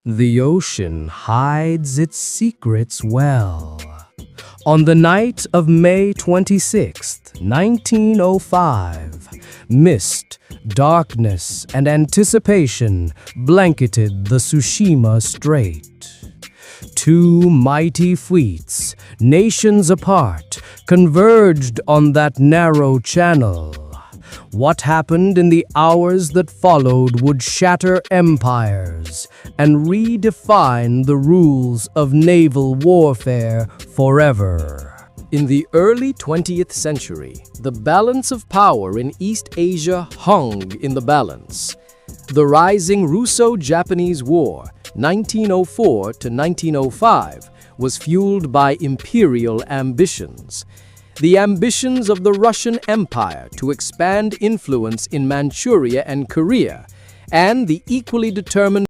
The ocean hides its secrets well. On the night of May 26, 1905, mist, darkness, and anticipation blanketed the Tsushima Strait. Two mighty fleets, nations apart, converged on that narrow channel. What happened in the hours that followed would shatter empires and redefine the rules of naval warfare forever. In the early 20th century, the balance of power in East Asia hung in the balance. The rising Russo-Japanese War, 1904 to 1905, was fueled by imperial ambitions. The ambitions of the Russian Empire to expand influence in Manchuria and Korea, and the equally determined